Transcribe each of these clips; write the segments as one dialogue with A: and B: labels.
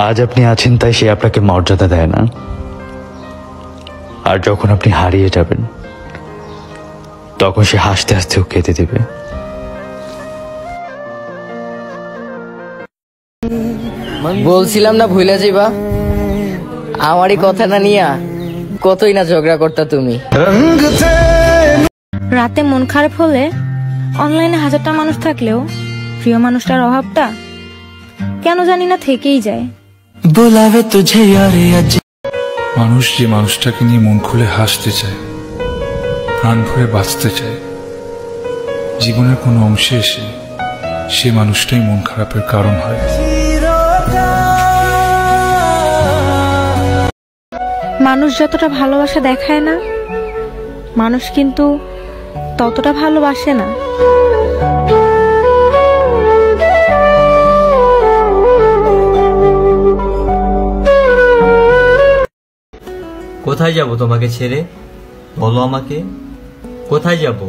A: আজ আপনি আছেন তাই সে আপনাকে মর্যাদা দেয় না, আর যখন আপনি হারিয়ে যাবেন তখন সে হাসতে হাসতেও কেঁদে দেবে।
B: বলছিলাম না ভুলে যাইবা, আমারই কথা না নিয়া কতই না ঝগড়া করতা তুমি।
C: রাতে মন খারাপ হলে অনলাইনে হাজারটা মানুষ থাকলেও প্রিয় মানুষটার অভাবটা কেন জানি না থেকেই যায়।
D: মানুষ যে মানুষটাকে নিয়ে মন খুলে হাসতে চায়, প্রাণ ভরে বাঁচতে চায়, জীবনের কোনো অংশে এসে সে মানুষটাই মন খারাপের কারণ হয়।
C: মানুষ যতটা ভালোবাসা দেখায় না, মানুষ কিন্তু ততটা ভালোবাসে না।
E: কোথায় যাব তোমাকে ছেড়ে, বলো আমাকে কোথায় যাব?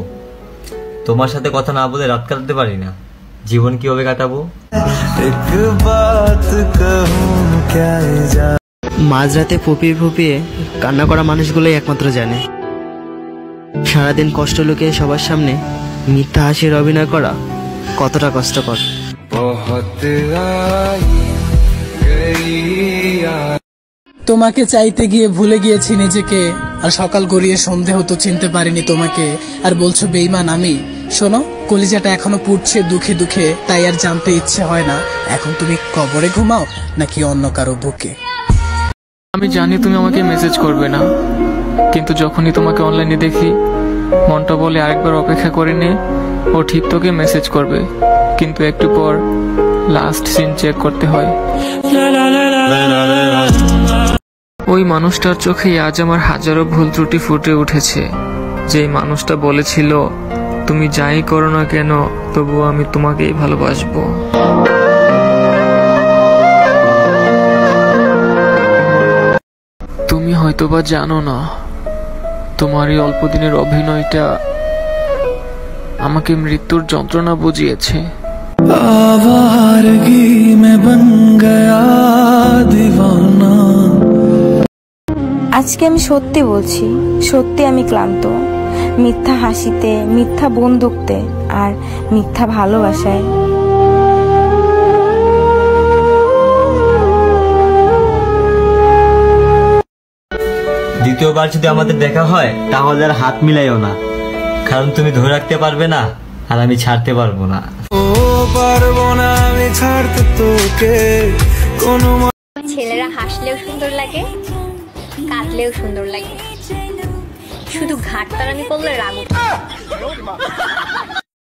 E: তোমার সাথে কথা না বলে রাত কাটাতে পারি না, জীবন কিভাবে কাটাবো?
F: মাঝরাতে ফুপিয়ে ফুপিয়ে কান্না করা মানুষগুলোই একমাত্র জানে সারাদিন কষ্ট লুকিয়ে সবার সামনে মিথ্যা হাসির অভিনয় করা কতটা কষ্টকর।
G: তোমাকে চাইতে গিয়ে ভুলে গিয়েছি নিজেকে, আর সকাল গড়িয়ে সন্ধে হতো চিনতে পারিনি তোমাকে, আর বলছো বেঈমান আমি। শোনো, কলিজাটা এখনো পুড়ছে দুঃখে দুঃখে, তাই আর জানতে ইচ্ছে হয় না এখন তুমি কবরে ঘুমাও নাকি অন্য কারো বুকে।
H: আমি জানি তুমি আমাকে মেসেজ করবে না, কিন্তু যখনই তোমাকে অনলাইনে দেখি মনটা বলে আরেকবার অপেক্ষা করে নে, ও ঠিক তোকে মেসেজ করবে, কিন্তু একটু পর লাস্ট সিন চেক করতে হয়। ওই মানুষটার চোখে আজ আমার হাজারো ভুল ত্রুটি ফুটে উঠেছে। যেই মানুষটা বলেছিল তুমি যাই করো না কেন তবুও আমি তোমাকেই ভালোবাসবো। তুমি হয়তোবা জানো না, তোমার এই অল্প দিনের অভিনয়টা আমাকে মৃত্যুর যন্ত্রণা বুঝিয়েছে।
C: আজকে আমি সত্যি বলছি, সত্যি আমি ক্লান্ত। মিথ্যা হাসিতে, মিথ্যা বন্দুকতে, আর মিথ্যা ভালোবাসায়।
E: দ্বিতীয়বার যদি আমাদের দেখা হয় তাহলে আর হাত মিলাইও না, কারণ তুমি ধরে রাখতে পারবে না আর আমি ছাড়তে পারবো না।
I: ছেলেরা হাসলেও সুন্দর লাগে, কাঁদলেও সুন্দর লাগে, শুধু ঘাটতারামি করলে রাগ।